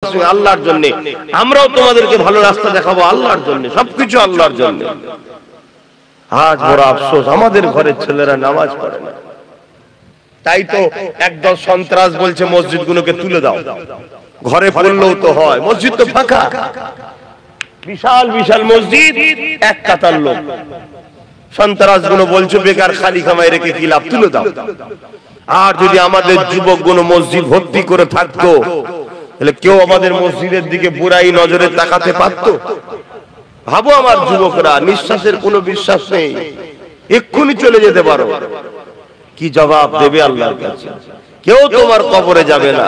আল্লাহর জন্য, আমরাও তোমাদেরকে ভালো রাস্তা দেখাবো আল্লাহর জন্য, সবকিছু আল্লাহর জন্য। আজ বড় আফসোস, আমাদের ঘরের ছেলেরা নামাজ পড়ে না। তাই তো একদল সন্ত্রাস বলছে মসজিদগুলোকে তুলে দাও, ঘরে পড়লেও তো হয়, মসজিদ তো ফাঁকা, বিশাল বিশাল মসজিদ, এক কাতার লোক। সন্ত্রাসগুলো বলছে বেকার খালি কামাই রেখে কি লাভ, তুলে দাও। আর যদি আমাদের যুবকগুলো মসজিদ ভর্তি করে থাকতো, তাহলে কেউ আমাদের মসজিদের দিকে বুড়াই নজরে তাকাতে পারতো? ভাবো, আমার যুবকরা, নিঃশ্বাসের কোনো বিশ্বাস নেই, এক্ষুনি চলে যেতে পারো, কি জবাব দেবে আল্লাহর কাছে? কেউ তোমার কবরে যাবে না,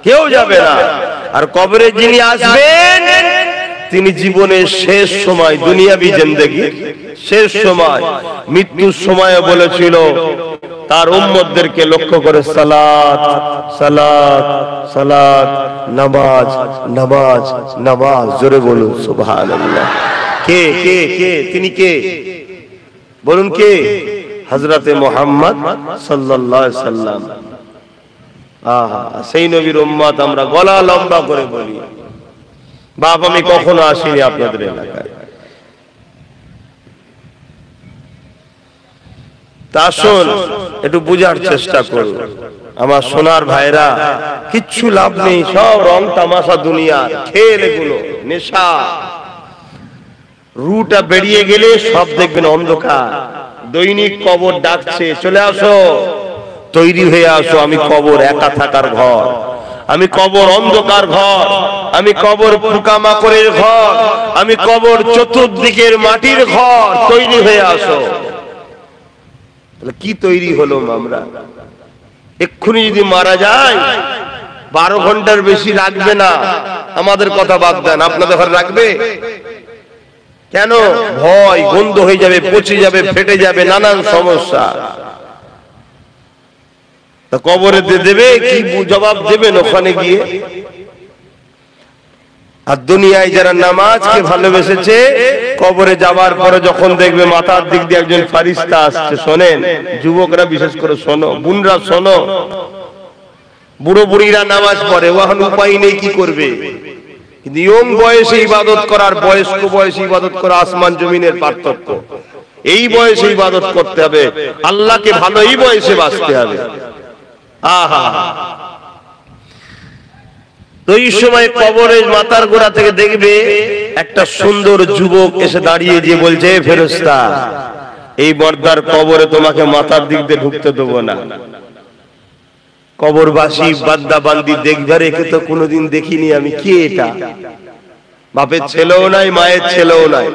কেউ যাবে না। আর কবরে যিনি আসবেন, তিনি জীবনের শেষ সময়, দুনিয়াবি জিন্দেগি শেষ সময়, মৃত্যুর সময় বলেছিল তার উম্মতদেরকে লক্ষ্য করে, সালাত সালাত সালাত, নামাজ নামাজ নামাজ। জোরে বলুন সুবহানাল্লাহ। কে কে কে তিনি? কে বলুন? কে? হযরতে মুহাম্মদ সাল্লাল্লাহু আলাইহি সাল্লাম। আহা, সেই নবীর উম্মত আমরা গলা লম্বা করে বলি, বাপ আমি কখনো আসিনি আপনাদের এলাকায়। তা আসুন একটু বুঝার চেষ্টা করুন আমার সোনার ভাইরা, কিচ্ছু লাভ নেই, সব রং তামাশা দুনিয়ার খেল, এগুলো নেশা। রুটা বেরিয়ে গেলে সব দেখবেন অন্ধকার, দৈনিক কবর ডাকছে, চলে আসো, তৈরি হয়ে আসো, আমি কবর একা থাকার ঘর, আমি কবর অন্ধকার ঘর, আমি কবর পোকামাকড়ের ঘর, আমি কবর চতুর্দিকের মাটির ঘর, তৈরি হয়ে আসো। কি তৈরি হলো আমরা? এক্ষুনি যদি মারা যায় 12 ঘন্টার বেশি রাখবে না, আমাদের কথা বাদ দেন, আপনাদের ঘরে রাখবে কেন? ভয়, গন্ধ হয়ে যাবে, পচে যাবে, ফেটে যাবে, নানান সমস্যা। তা কবরে দেবে, কি জবাব দেবেন ওখানে গিয়ে? আর দুনিয়ায় যারা নামাজকে ভালোবেসেছে, কবরে যাবার পরে যখন দেখবে মাথার দিক দিয়ে একজন ফারিস্তা আসছে, শোনেন যুবকরা বিশেষ করে শোনো, বোনরা শোনো, বুড়ো বুড়িরা নামাজ পড়ে, ওখানে উপায় নেই, কি করবে? কিন্তু ইয়ং বয়সে ইবাদত করার, বয়স্ক বয়সে ইবাদত করা আসমান জমিনের পার্থক্য। এই বয়সে ইবাদত করতে হবে, আল্লাহকে ভালো এই বয়সে বাঁচতে হবে। আহা, তো এই সময় কবরের মাথার গোড়া থেকে দেখবে একটা সুন্দর যুবক এসে দাঁড়িয়ে যে বলছে, ফেরেশতা, এই মর্দার কবরে তোমাকে মাথার দিক দিয়ে ঢুকতে দেবো না। কবরবাসী বান্দা বান্দি দেখবে, একে তো কোনোদিন দেখিনি আমি, কে এটা? বাপের ছেলেও নাই, মায়ের ছেলেও নাই।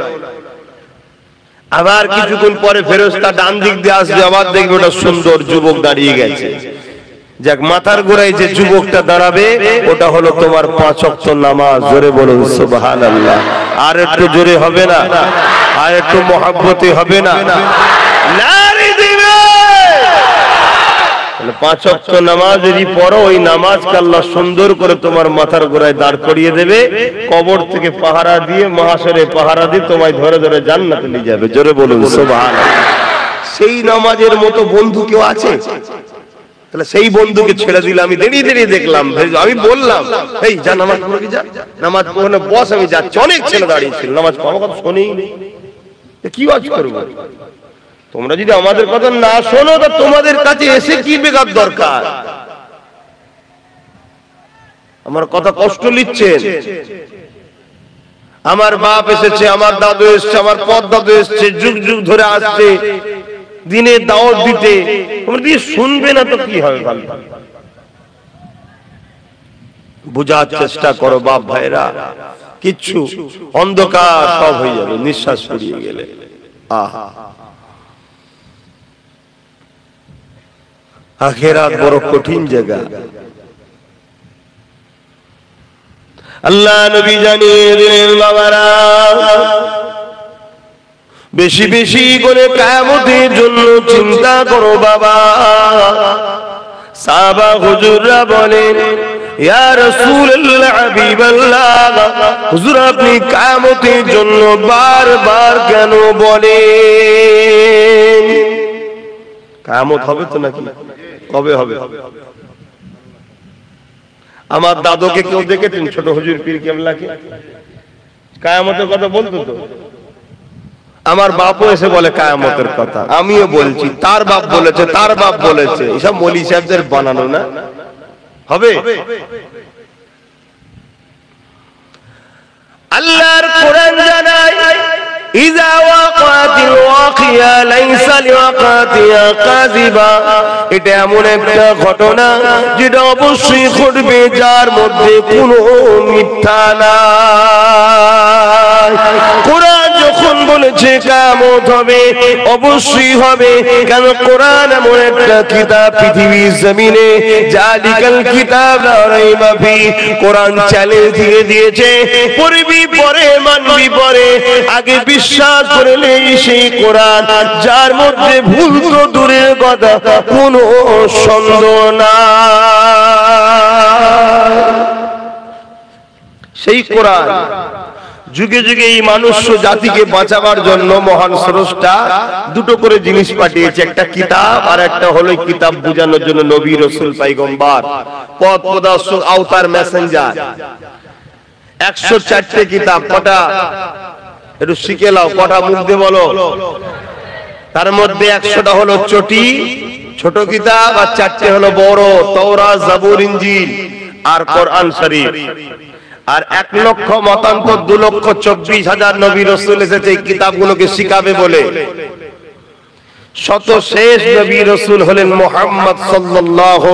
আবার কিছুক্ষণ পরে ফেরেশতা ডান দিক দিয়ে আসবে, আবার দেখবে ওটা সুন্দর যুবক দাঁড়িয়ে গেছে। যাক, মাথার গোড়ায় যে যুবকটা দাঁড়াবে ওটা হলো তোমার 5 ওয়াক্ত নামাজ। জোরে বলুন সুবহানাল্লাহ। আর একটু জোরে হবে না? আর একটু মহব্বতে হবে না? নারী দিবে। 5 ওয়াক্ত নামাজ যদি পড়ো, ওই নামাজকে আল্লাহ সুন্দর করে তোমার মাথার গোড়ায় দাঁড় করিয়ে দেবে, কবর থেকে পাহারা দিয়ে, মহাশরে পাহারা দিয়ে তোমায় ধরে ধরে জান্নাতে নিয়ে যাবে। জোরে বলুন সুবহানাল্লাহ। সেই নামাজের মতো বন্ধু কেউ আছে? তাহলে সেই বন্ধুকে ছেড়ে দিলে, আমি দেরিয়ে দেরিয়ে দেখলাম, আমি বললাম এই যা নামাজ পড়ে যা, নামাজ পড়ে বস, আমি যাচ্ছি। অনেক ছেলে দাঁড়িয়ে ছিল, নামাজ আমার কথা শোনেই নি, কি ওয়াজ করবো? তোমরা যদি আমাদের কথা না শোনো, তো তোমাদের কাছে এসে কি বেকার দরকার? আমার কথা কষ্ট নিচ্ছেন? আমার বাপ এসেছে, আমার দাদু এসছে, আমার পর দাদু এসছে, যুগ যুগ ধরে আসছে দিনে দাওয়াত দিতে, তোমরা দিয়ে শুনবে না তো কি হবে? ভালো বুঝার চেষ্টা করো বাপ ভাইরা, কিচ্ছু অন্ধকার সব হয়ে যাবে নিঃশ্বাস ফুরিয়ে গেলে। আহা, আখিরাত বড় কঠিন জায়গা। আল্লাহ নবী জানিয়ে দিলেন, বাবারা বেশি বেশি করে কিয়ামতের জন্য চিন্তা করো বাবা। সাহাবা হুজুররা বলেন, ইয়া রাসূলুল্লাহ, হাবিবাল্লাহ, হুজুর আপনি কিয়ামতের জন্য বারবার কেন বলেন? কিয়ামত হবে তো নাকি? কবে হবে? আমার দাদুকে কেউ দেখেছেন ছোট হুজুর পীর কেবলাকে? কিয়ামতের কথা বলতো তো। আমার বাপও এসে বলে কিয়ামতের কথা, আমিও বলছি, তার বাপ বলেছে, তার বাপ বলেছে। এসব মৌলী সাহেবদের বানানো না, হবে? আল্লাহর কোরআন জানায় ইযা ওয়াকাতিল ওয়াকিয়া লাইসা লিওয়াকাতিহা কাযিবা। এটা এমন একটা ঘটনা যেটা অবশ্যই ঘটবে, যার মধ্যে কোনো মিথ্যা নাই। কোরআন যখন বলেছে কিয়ামত হবে, অবশ্যই হবে। কেন? কোরআন এমন একটা কিতাব পৃথিবীর জমিনে, জালিকাল কিতাব লা রাইবা ফি। কোরআন চ্যালেঞ্জ দিয়ে দিয়েছে, পড়বি পরে, মানবি পরে, আগে বিশ্বাস করলে সেই কোরআন, যার মধ্যে ভুল তো দূরের কথা, কোনো সন্দেহ না। সেই কোরআন যুগে যুগে এই মানুষ জাতিকে বাঁচাবার জন্য মহান স্রষ্টা দুটো করে জিনিস পাঠিয়েছে, একটা কিতাব আর একটা হলো কিতাব বোঝানোর জন্য নবী রাসূল পয়গম্বর পথ প্রদর্শক আওতার মেসেঞ্জার। 104টে কিতাব। কটা একটু শিখে নাও, কটা মুখ দিয়ে বলো। তার মধ্যে 100টা হলো চটি ছোট কিতাব, আর 4টে হলো বড়, তাওরাত, জাবুর, ইনজিল আর কোরআন শরীফ। আর 1 লক্ষ মতান্তর 2,24,000 নবী রাসূল এসেছে এই কিতাবগুলোকে শিখাবে বলে। শত শেষ নবী রাসূল হলেন মুহাম্মদ সাল্লাল্লাহু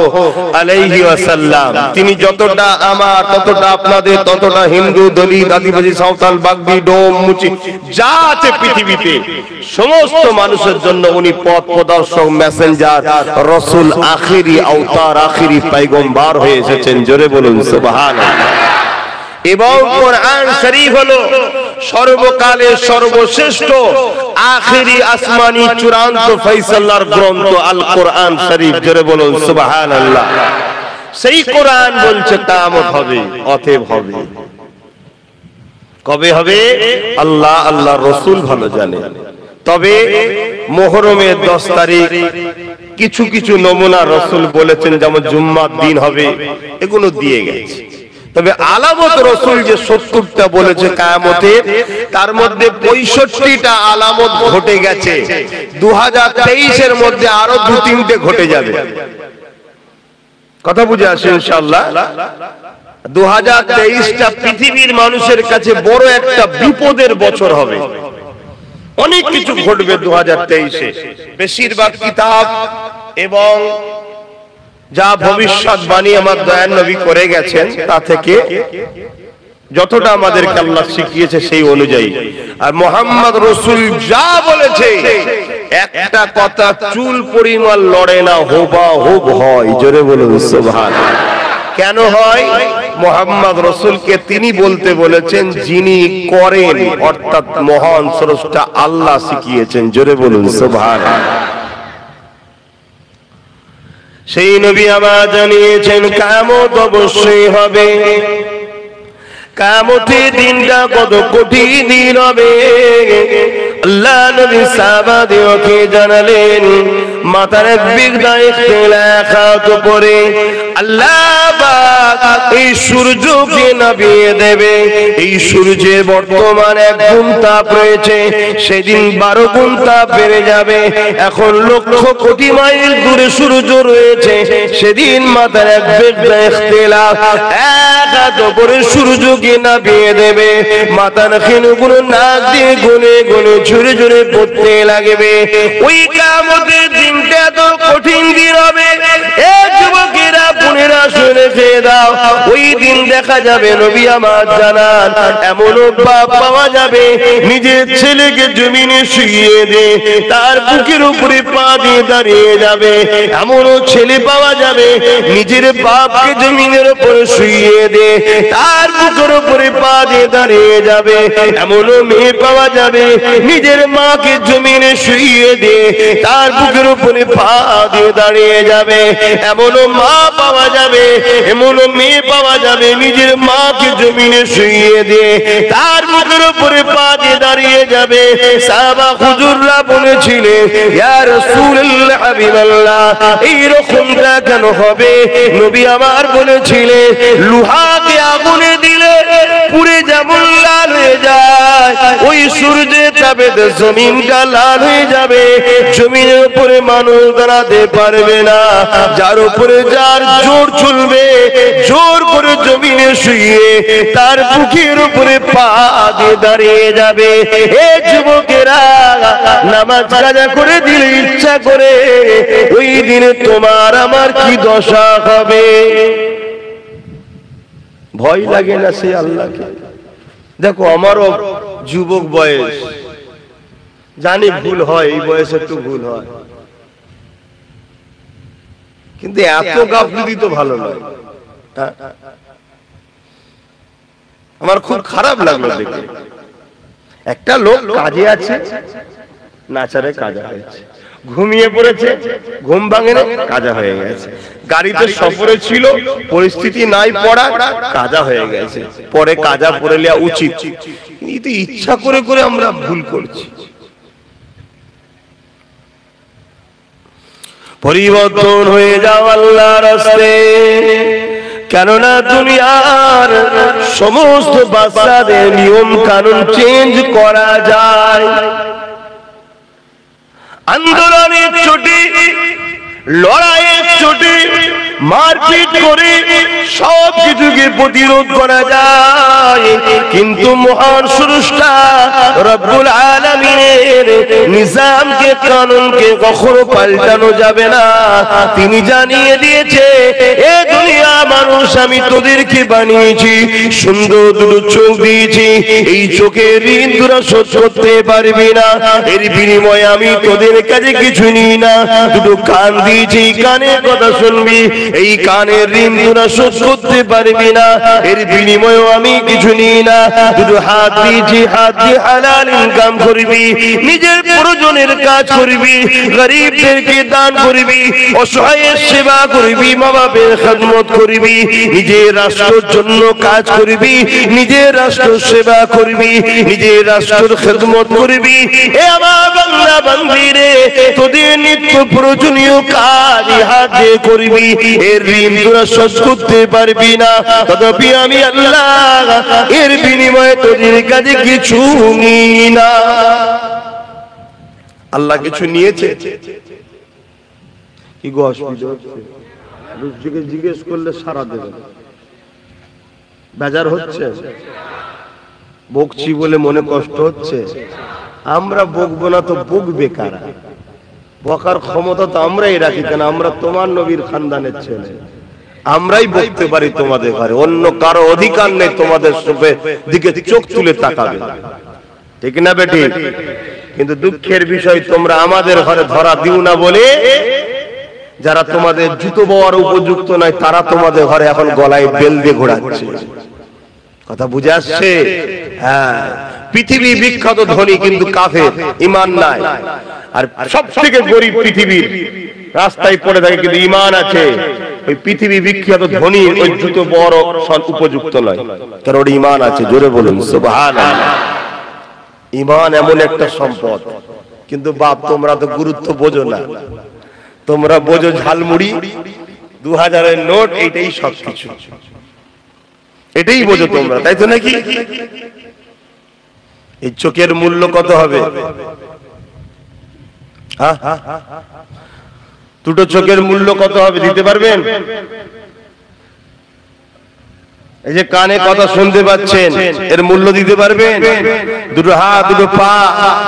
আলাইহি ওয়াসাল্লাম। তিনি যতটা আমার, ততটা আপনাদের, ততটা হিন্দু, দলিত, আদিবাসী, সাঁওতাল, বাগদি, ডোম, মুচি যা আছে পৃথিবীতে সমস্ত মানুষের জন্য উনি পথ প্রদর্শক, মেসেঞ্জার, রাসূল, আখিরি আওতার, আখিরি পয়গম্বর হয়ে এসেছেন। জোরে বলুন সুবহানাল্লাহ। এবং কোরআন শরীফ হলো সর্বকালের সর্বশ্রেষ্ঠ আখিরি আসমানি চূড়ান্ত ফয়সালার গ্রন্থ আল কোরআন শরীফ। জোরে বলুন সুবহানাল্লাহ। সেই কোরআন বলছে কিয়ামত হবে, অতএব হবে। কবে হবে? আল্লাহ আল্লাহর রাসূল ভালো জানে। তবে মুহররমের 10 তারিখ কিছু কিছু নমুনা রাসূল বলেছেন, যেমন জুম্মার দিন হবে, এগুলো দিয়ে গেছে। তবে আলামত রাসূল যে 70টা বলেছে কিয়ামতের, তার মধ্যে 65টা আলামত ঘটে গেছে। 2023 এর মধ্যে আরো 2-3টে ঘটে যাবে। কথা বুঝে আসে ইনশাআল্লাহ। 2023টা পৃথিবীর মানুষের কাছে বড় একটা বিপদের বছর হবে। অনেক কিছু ঘটবে 2023-এ। বেশিরভাগ কিতাব এবং যা ভবিষ্যৎবাণী আমার দয়ার নবী করে গেছেন, তা থেকে যতটা আমাদেরকে আল্লাহ শিখিয়েছে সেই অনুযায়ী। আর মুহাম্মদ রাসূল যা বলেছে, একটা কথা চুল পরিমাণ লড়ে না, হুবহু হয়। জোরে বলুন সুবহানাল্লাহ। কেন হয়? মুহাম্মদ রাসূলকে তিনি বলতে বলেছেন যিনি করেন, অর্থাৎ মহান স্রষ্টা আল্লাহ শিখিয়েছেন। জোরে বলুন সুবহানাল্লাহ। সেই নবী আমার জানিয়েছেন কিয়ামত অবশ্যই হবে। কিয়ামতের দিনটা কত কঠিন দিন হবে। আল্লাহ নবী সাহাবাদেরকে জানালেন, মাথার বিগদা ইখতিলাফাত করে আল্লাহ পাক এই সূর্যকে নামিয়ে দেবে। এই সূর্যের বর্তমান 1 গুণ তাপ রয়েছে, সেদিন 12 গুণ তাপ বেড়ে যাবে। এখন লক্ষ কোটি মাইল দূরে সূর্য রয়েছে, সেদিন মাথার এক বিগদা ইখতিলাফ, এক হাত করে সূর্যকে নামিয়ে দেবে। মাথার খিলগুলো নাক দিয়ে গুনে গুনে ঝরে ঝরে পড়তে লাগবে। ওই কিয়ামতের দিনটা তো কঠিন দিন হবে। এ যুবকেরা, বোনেরা, শুনে খেয়ে দাও। ওই দিন দেখা যাবে, নবী আমার জানান, এমন বাপ পাওয়া যাবে নিজের ছেলেকে জমিনে শুইয়ে দে, তার বুকের উপরে পা দিয়ে দাঁড়িয়ে যাবে। এমনও ছেলে পাওয়া যাবে নিজের বাপকে জমিনের উপরে শুইয়ে দে, তার বুকের উপরে পা দিয়ে দাঁড়িয়ে যাবে। এমনও মেয়ে পাওয়া যাবে নিজের মাকে জমিনে শুইয়ে দে, তার বুকের উপরে উপরে পা দিয়ে দাঁড়িয়ে যাবে। এমনও মা পাওয়া যাবে, এমনও মেয়ে পাওয়া যাবে, নিজের মাকে জমিনে শুইয়ে দিয়ে তার মুখের উপরে পা দিয়ে দাঁড়িয়ে যাবে। সাহাবা হুজুররা বলেছিলেন, ইয়া রাসূলুল্লাহ হাবিবাল্লাহ, এই রকমটা কেন হবে? নবী আমার বলেছিলেন, লোহাকে আগুনে দিলে পুড়ে যেমন লাল হয়ে যায়, ওই সূর্যের তাপে জমিনটা লাল হয়ে যাবে। জমিনের উপরে মানুষ দাঁড়াতে পারবে না, যার উপরে যার জোর চলবে, জোর করে জমিনে শুয়ে তার বুকের উপরে পা দিয়ে দাঁড়িয়ে যাবে। এ যুবকেরা, নামাজ কাজা করে দিলে ইচ্ছা করে ওই দিনে তোমার আমার কি দশা হবে? ভয় লাগে না সে আল্লাহকে? দেখো, আমারও যুবক বয়স, জানি ভুল হয়, এই বয়সে একটু ভুল হয়, কিন্তু এত গাফিলতি তো ভালো নয়। আমার খুব খারাপ লাগলো দেখে। একটা লোক কাজে আছে, নাচারে কাজা হয়েছে, ঘুমিয়ে পড়েছে, ঘুম ভাঙে না, কাজা হয়ে গেছে। গাড়িতে সফরে ছিল, পরিস্থিতি নাই পড়া, কাজা হয়ে গেছে। পরে কাজা পড়ে নেওয়া উচিত, কিন্তু ইচ্ছা করে করে আমরা ভুল করছি। পরিবর্তন হয়ে যাও আল্লাহর রাস্তায়, কেননা দুনিয়ার সমস্ত বাচ্চাদের নিয়ম কানুন চেঞ্জ করা যায়। আন্দোলনের চোটে, লড়াইয়ের চোটে, মারপিট করে সব কিছুকে প্রতিরোধ করা যায়, কিন্তু মহান স্রষ্টা রব্বুল আলামিনের নিজামকে, কানুনকে কখনো পাল্টানো যাবে না। তিনি জানিয়ে দিয়েছে, এ দুনিয়া মানুষ, আমি তোদেরকে বানিয়েছি, সুন্দর দুটো চোখ দিয়েছি, এই চোখের ঋণ তোরা শোধ করতে পারবি না, এর বিনিময়ে আমি তোদের কাছে কিছু নিই না। দুটো কান দিয়েছি, কানের কথা শুনবি, এই কানের ঋণ তোরা শোধ করতে পারবি না, এর বিনিময়ে আমি কিছু নিই না। দুটো হাত দিয়েছি, হাত দিয়ে হালাল ইনকাম করবি, নিজের প্রয়োজনের কাজ করবি, গরিবদেরকে দান করবি, অসহায়ের সেবা করবি, মা বাবার খেদমত করবি, নিজের রাষ্ট্রের জন্য কাজ করবি, নিজের রাষ্ট্র সেবা করবি, নিজের রাষ্ট্রের খেদমত করবি। এ আমার বান্দা বান্দীরে, তোদের নিত্য প্রয়োজনীয় কাজ হাত দিয়ে করবি, এর ঋণ তোরা শোধ করতে পারবি না, তথাপি আমি আল্লাহ এর বিনিময়ে তোদের কাছে কিছু নিই না। আল্লাহ কিছু নিয়েছে কি গো? অসুবিধা হচ্ছে? জিজ্ঞেস করলে সারা দেবে, বেজার হচ্ছে? বকছি বলে মনে কষ্ট হচ্ছে? আমরা বকবো না তো বকবে কারা? বকার ক্ষমতা তো আমরাই রাখি, কেন? আমরা তোমার নবীর খানদানের ছেলে, আমরাই বকতে পারি তোমাদের ঘরে, অন্য কারো অধিকার নেই তোমাদের দিকে চোখ তুলে তাকাবে, ঠিক না বেটি? কিন্তু দুঃখের বিষয়, তোমরা আমাদের ঘরে ধরা দিও না বলে যারা তোমাদের জুতো বওয়ার উপযুক্ত নয়, তারা তোমাদের ঘরে এখন গলায় বেল দিয়ে ঘোরাচ্ছে। কথা বুঝে আসছে? হ্যাঁ, পৃথিবী বিখ্যাত ধনী কিন্তু কাফের, ঈমান নাই। আর সব থেকে গরিব পৃথিবীর, রাস্তায় পড়ে থাকে কিন্তু ঈমান আছে। ওই পৃথিবী বিখ্যাত ধনী ওই জুতো বড় উপযুক্ত নয়, কারণ ওর ঈমান আছে। জোরে বলুন সুবহানাল্লাহ। ঈমান এমন একটা সম্পদ, কিন্তু বাপ তোমরা তো গুরুত্ব বোঝো না। তোমরা বোঝো ঝালমুড়ি, 2000-এর নোট, এইটাই সবকিছু, এটাই বোঝো তোমরা, তাই তো নাকি? এই চোখের মূল্য কত হবে? দুটো চোখের মূল্য কত হবে দিতে পারবেন? এই যে কানে কথা শুনতে পাচ্ছেন, এর মূল্য দিতে পারবেন? দুটো হাত, দুটো পা,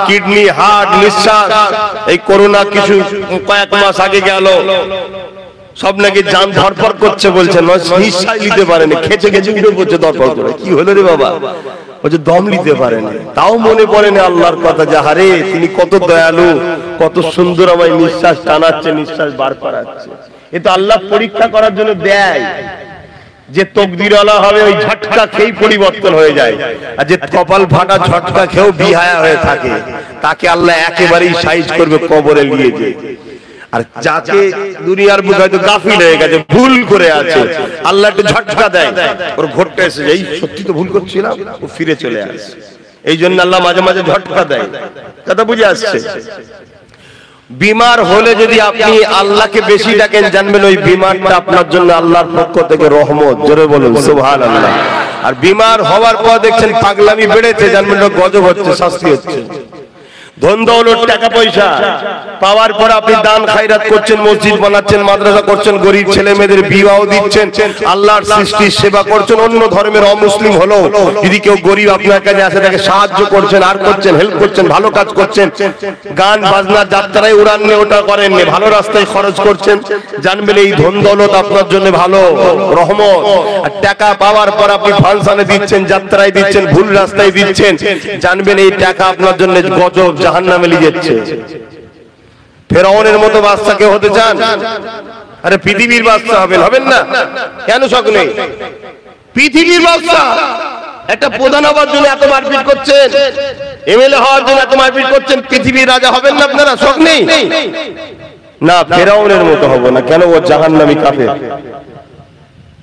কিডনি, হার্ট, নিঃশ্বাস, এই করোনা কিছু কয়েক মাস আগে গেল, সব নাকি জান ধরফর করছে, বলছে নিঃশ্বাস নিতে পারেনি, খেচে খেচে উঠে পড়ছে ধরফর করে। কি হলো রে বাবা? বলছে দম নিতে পারেনি। তাও মনে পড়েনি আল্লাহর কথা, যে হারে তিনি কত দয়ালু, কত সুন্দর আমায় নিঃশ্বাস টানাচ্ছে, নিঃশ্বাস বার করাচ্ছে। এ তো আল্লাহ পরীক্ষা করার জন্য দেয়। যে তকদিরওয়ালা হবে ওই ঝটকা খেয়েই পরিবর্তন হয়ে যায়, আর যে কপাল ফাটা ঝটকা খেয়েও বিহায়া হয়ে থাকে, তাকে আল্লাহ একেবারেই সাইজ করবে কবরে নিয়ে যেয়ে। আর যাকে দুনিয়ার বুকে হয়তো গাফিল হয়ে গেছে, ভুল করে আছে, আল্লাহ একটু ঝটকা দেয়, ওর ঘটটা এসে এই সত্যি তো ভুল করছিলাম, ও ফিরে চলে আসে। এই জন্য আল্লাহ মাঝে মাঝে ঝটকা দেয়। কথা বুঝে আসছে? বিমার হলে যদি আপনি আল্লাহকে বেশি ডাকেন, জানবেন ওই বিমারটা আপনার জন্য আল্লাহর পক্ষ থেকে রহমত। জোরে বলুন সুবহানাল্লাহ। আর বিমার হওয়ার পর দেখছেন পাগলামি বেড়েছে, জানবেন গজব হচ্ছে, শাস্তি হচ্ছে। ধন দৌলত টাকা পয়সা পাওয়ার পর আপনি দান খায়রাত করছেন, মসজিদ বানাচ্ছেন, মাদ্রাসা করছেন, গরিব ছেলে মেয়েদের বিবাহ দিচ্ছেন, আল্লাহর সৃষ্টির সেবা করছেন। অন্য ধর্মের অমুসলিম হলো যদি কেউ গরিব আপনার কাছে আসে, তাকে সাহায্য করছেন, আর করছেন, হেল্প করছেন, ভালো কাজ করছেন। গান বাজনা যাত্রায় উড়ান নিয়ে ওটা করেন, ভালো রাস্তায় খরচ করছেন, জানবেন এই ধন দৌলত আপনার জন্য ভালো রহমত। আর টাকা পাওয়ার পর আপনি ফাংশনে দিচ্ছেন, যাত্রায় দিচ্ছেন, ভুল রাস্তায় দিচ্ছেন, জানবেন এই টাকা আপনার জন্য গজব, জাহান্নামে নিয়ে যাচ্ছে। ফেরাউনের মতো বাদশা কেউ হতে চান? আরে পৃথিবীর বাদশা হবেন না? কেন শখ নেই? পৃথিবীর বাদশা। একটা প্রধান হওয়ার জন্য এত মারপিট করছেন, এমএলএ হওয়ার জন্য এত মারপিট করছেন, পৃথিবীর রাজা হবেন না আপনারা? শখ নেই? না, ফেরাউনের মতো হব না। কেন? ও জাহান্নামী কাফের।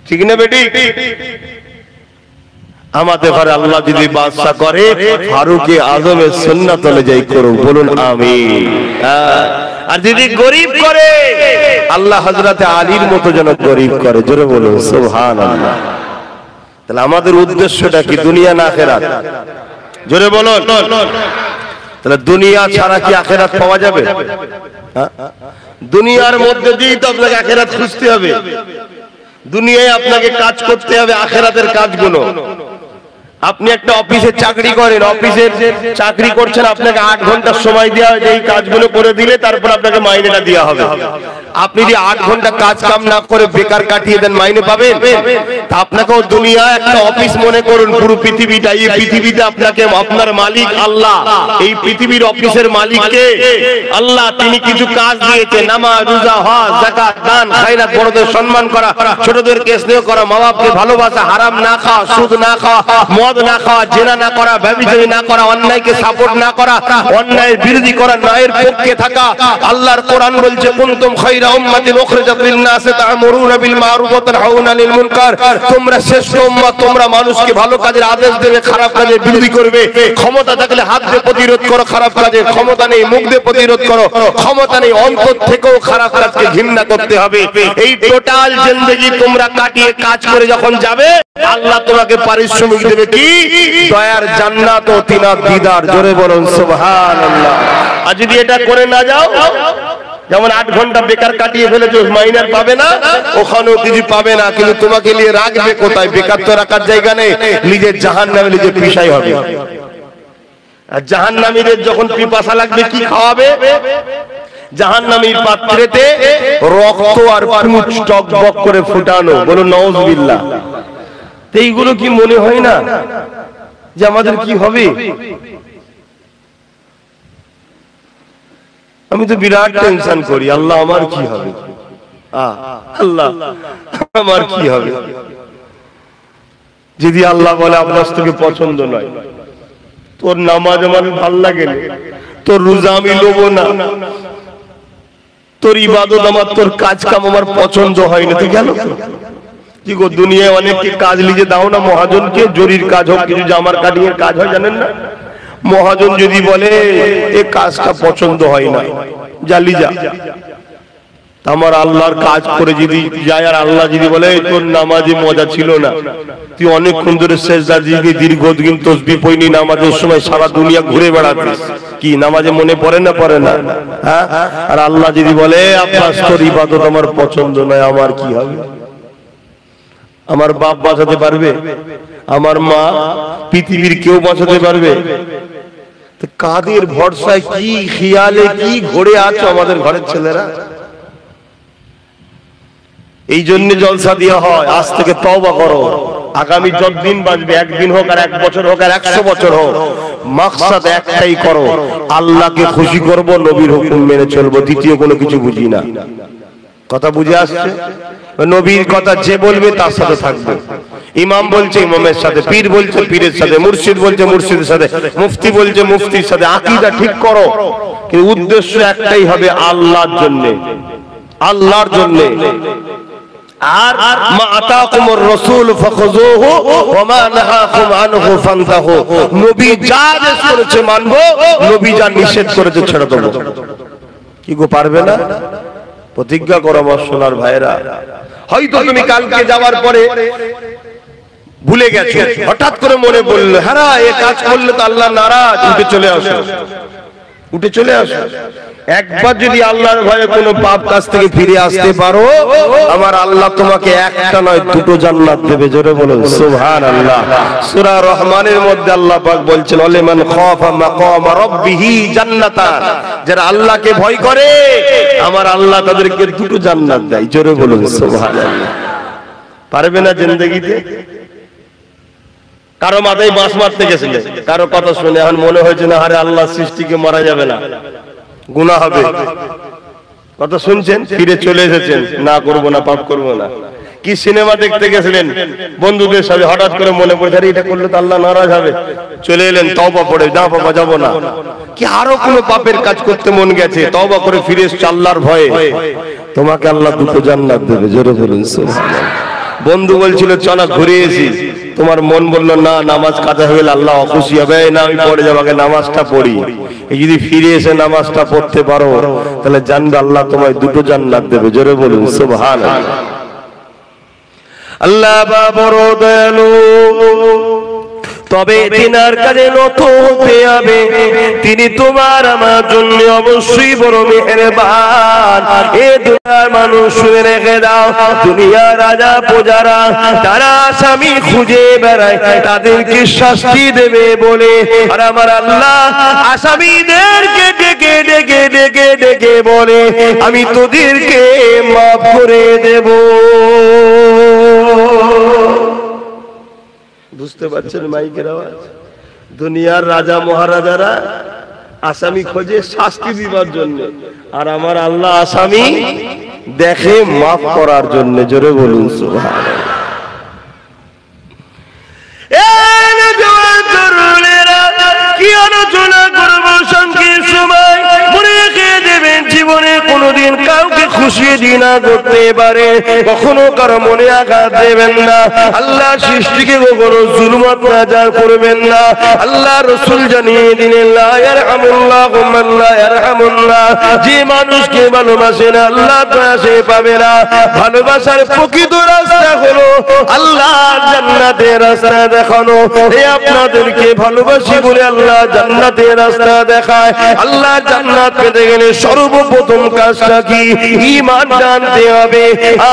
ঠিক না বেটি? আমাদের ঘরে আল্লাহ যদি বাদশা করে, ফারুকে আজমের সুন্নাত অনুযায়ী করুন, বলুন আমিন। আর যদি গরিব করে, আল্লাহ হযরতে আলীর মতো যেন গরিব করে, জোরে বলুন সুবহানাল্লাহ। তাহলে আমাদের উদ্দেশ্যটা কি? দুনিয়া না আখিরাত? জোরে বলুন। তাহলে দুনিয়া ছাড়া কি আখিরাত পাওয়া যাবে? দুনিয়ার মধ্যে দিয়েই তো আপনাকে আখিরাত খুঁজতে হবে। দুনিয়ায় আপনাকে কাজ করতে হবে আখিরাতের কাজগুলো। আপনি একটা অফিসে চাকরি করেন, অফিসের চাকরি করছেন, আপনাকে 8 ঘন্টা সময় দেওয়া হয়, এই কাজগুলো করে দিলে তারপর আপনাকে মাইনেটা দেওয়া হবে। আপনি যদি 8 ঘন্টা কাজ কাম না করে বেকার কাটিয়ে দেন, মাইনে পাবেন? তা আপনাকেও দুনিয়া একটা অফিস মনে করুন, পুরো পৃথিবীটা। এই পৃথিবীতে আপনাকে আপনার মালিক আল্লাহ, এই পৃথিবীর অফিসের মালিককে আল্লাহ। তিনি কিছু কাজ দিয়েছে, নামাজ, রোজা, হজ, যাকাত, দান, খায়রাত, বড়দের সম্মান করা, ছোটদেরকে স্নেহ করা, মা বাপকে ভালোবাসা, হারাম না খাওয়া, সুদ না খাওয়া, মদ না খাওয়া, জেনা না করা, ব্যভিচারী না করা, অন্যায়কে সাপোর্ট না করা, অন্যায়ের বিরোধী করা, ন্যায়ের পক্ষে থাকা। আল্লাহর কোরআন বলছে, কুনতুম খায়রা উম্মাতিন উখরিজাত লিন-নাসি তা'মুরুনা বিল মারুফ ওয়া তানহাউনা আনিল মুনকার। তোমরা শ্রেষ্ঠ উম্মত, তোমরা মানুষকে ভালো কাজের আদেশ দেবে, খারাপ কাজের বিরোধী করবে। ক্ষমতা থাকলে হাত দিয়ে প্রতিরোধ করো খারাপ কাজে, ক্ষমতা নেই মুখ দিয়ে প্রতিরোধ করো, ক্ষমতা নেই অন্তর থেকেও খারাপ কাজকে ঘৃণা করতে হবে। এই টোটাল জিন্দেগি তোমরা কাটিয়ে কাজ করে যখন যাবে, আল্লাহ তোমাকে পারিশ্রমিক দেবে কি? দয়ার জান্নাত ও তিনার দিদার। জোরে বলুন সুবহানাল্লাহ। আর যদি এটা করে না যাও, যেমন 8 ঘন্টা বেকার কাটিয়ে ফেলেছো, মাইনার পাবে না, ওখানেও কিছু পাবে না, কিন্তু তোমাকে নিয়ে রাখবে কোথায়? বেকার তো রাখার জায়গা নেই, নিজের জাহান্নামে নিজে পিছাই হবে। আর জাহান্নামীদের যখন পিপাসা লাগবে, কি খাওয়াবে? জাহান্নামীর পাত্রেতে রক্ত আর পুঁজ টকবক করে ফুটানো। বলুন নাউযুবিল্লাহ। এইগুলো কি মনে হয় না যে আমাদের কি হবে? আমি তো বিরাট টেনশন করি, আল্লাহ আমার কি হবে, আল্লাহ আমার কি হবে। যদি আল্লাহ বলে আপনার থেকে পছন্দ নয়, তোর নামাজ আমার ভাল লাগে না, তোর রোজা আমি নেব না, তোর ইবাদত আমার, তোর কাজ কাম আমার পছন্দ হয় না, তুই গেল কি গো? দুনিয়ায় অনেককে কাজ লিখে দাও না মহাজনকে, জরির কাজ হোক, কিছু জামার কাটিং এর কাজ হয়, জানেন না? মহাজন যদি বলে এই কাজটা পছন্দ হয় না, জালি যা। আমার আল্লাহর কাজ করে যদি যায়, আর আল্লাহ যদি বলে তোর নামাজে মজা ছিল না, তুই অনেকক্ষণ ধরে সেজদা দিয়ে দীর্ঘদিন তাসবিহ পড়নি, নামাজের সময় সারা দুনিয়া ঘুরে বেড়াতিস, কি নামাজে মনে পড়ে না? পড়ে না, হ্যাঁ? আর আল্লাহ যদি বলে আপনার তোর ইবাদত আমার পছন্দ নয়, আমার কি হবে? আমার বাপ বাঁচাতে পারবে? আমার মা, পৃথিবীর কেউ বাঁচাতে পারবে? কাদের ভরসায়, কি খেয়ালে কি ঘোরে আছো আমাদের ঘরের ছেলেরা? এই জন্য জলসা দেওয়া হয়, আজ থেকে তওবা করো। আগামী যতদিন বাঁচবে, 1 দিন হোক আর 1 বছর হোক আর 100 বছর হোক, মাকসাদ একটাই করো, আল্লাহকে খুশি করব, নবীর হুকুম মেনে চলবো, দ্বিতীয় কোনো কিছু বুঝি না। কথা বুঝে আসছে? নবীর কথা যে বলবে তার সাথে থাকবে। ইমাম বলছে ইমামের সাথে, পীর বলছে পীরের সাথে, মুর্শিদ বলছে মুর্শিদের সাথে, মুফতি বলছে মুফতির সাথে। আকীদা ঠিক করো, কিন্তু উদ্দেশ্য একটাই হবে আল্লাহর জন্য, আল্লাহর জন্য। আর মা আতাকুমুর রাসূল ফাখুযুহু ওয়া মা নাহাকুম আনহু ফান্তাহু। নবী যা আদেশ করেছে মানবো, নবী যা নিষেধ করেছে ছেড়ে দেবো। কি গো পারবে না? প্রতিজ্ঞা করো আমার সোনার ভাইরা। হয়তো তুমি কালকে যাওয়ার পরে ভুলে গেছো, হঠাৎ করে মনে পড়লো, হ্যাঁ এই কাজ করলে তো আল্লাহ নারাজ, উঠে চলে আসো, উঠে চলে আসো। একবার যদি আল্লাহর ভয়ে কোনো পাপ কাজ থেকে ফিরে আসতে পারো, আমার আল্লাহ তোমাকে একটা নয় দুটো জান্নাত দেবে। জোরে বলুন সুবহানাল্লাহ। সূরা রহমানের মধ্যে আল্লাহ পাক বলছেন, ওয়ালিমান খাফা মাকাম রাব্বিহি জান্নাতান, যারা আল্লাহকে ভয় করে আমার আল্লাহ তাদেরকে দুটো জান্নাত দেয়। জোরে বলুন সুবহানাল্লাহ। পারবে না জিন্দেগিতে? কারো মাথায় বাঁশ মারতে গেছিলেন, কারো কথা শুনে এখন মনে হয়েছে না আরে আল্লাহ সৃষ্টিকে মারা যাবে না, গুনাহ হবে। কথা শুনছেন, ফিরে চলে এসেছেন, না করবো না, পাপ করবো না। কি সিনেমা দেখতে গেছিলেন বন্ধুদের সাথে, হঠাৎ করে মনে পড়ে আরে এটা করলে তো আল্লাহ নারাজ হবে, চলে এলেন, তওবা পড়ে, না বাবা যাবো না। কি আরো কোনো পাপের কাজ করতে মন গেছে, তওবা করে ফিরে এসেছে আল্লাহর ভয়ে, তোমাকে আল্লাহ দুটো জান্নাত দেবে। জোরে বলুন সুবহানাল্লাহ। বন্ধু বলছিল চনা ঘুরে এসি, তোমার মন বলল না নামাজ কাজা হয়ে আল্লাহ অখুশি হবে, না আমি পড়ে যাবো, আগে নামাজটা পড়ি। এই যদি ফিরে এসে নামাজটা পড়তে পারো তাহলে জানবে আল্লাহ তোমায় দুটো জান্নাত দেবে। জোরে বলুন সুবহানাল্লাহ। আল্লাহ বড় দয়ালু, তবে তিনার কাছে নত হতে হবে, তিনি তোমার আমার জন্য অবশ্যই বড় মেহেরবান। এ দুনিয়ার মানুষ শুনে রেখে দাও, দুনিয়ার রাজা প্রজারা তারা আসামি খুঁজে বেড়ায়, তাদেরকে শাস্তি দেবে বলে, আর আমার আল্লাহ আসামিদেরকে ডেকে ডেকে ডেকে ডেকে বলে আমি তোদেরকে মাফ করে দেব। বুঝতে পারছেন মাইকের আওয়াজ? দুনিয়ার রাজা মহারাজারা আসামি খোঁজে শাস্তি দিবার জন্য, আর আমার আল্লাহ আসামি দেখে মাফ করার জন্য। জোরে বলুন সুবহানাল্লাহ। কি আলোচনা করবো সংক্ষেপ সময়, মনে রেখে দেবেন জীবনে কোনোদিন কাউকে খুশি দিনা করতে পারে, কখনো কারো মনে আঘাত দেবেন না। আল্লাহ সৃষ্টিকে কখনো জুলুম অত্যাচার করবেন না। আল্লাহ রাসূল জানিয়ে দিলেন লা ইয়ারহামুল্লাহু মান লা ইয়ারহামুল্লাহ, যে মানুষকে ভালোবাসে না আল্লাহ দয়া সে পাবে না। ভালোবাসার প্রকৃত রাস্তা হলো আল্লাহর জান্নাতের রাস্তা দেখানো। এই আপনাদেরকে ভালোবাসি বলে আল্লাহ জান্নাতের রাস্তা দেখায়। আল্লাহ জান্নাত পেতে গেলে সর্বপ্রথম কাজটা কি? ঈমান জানতে হবে।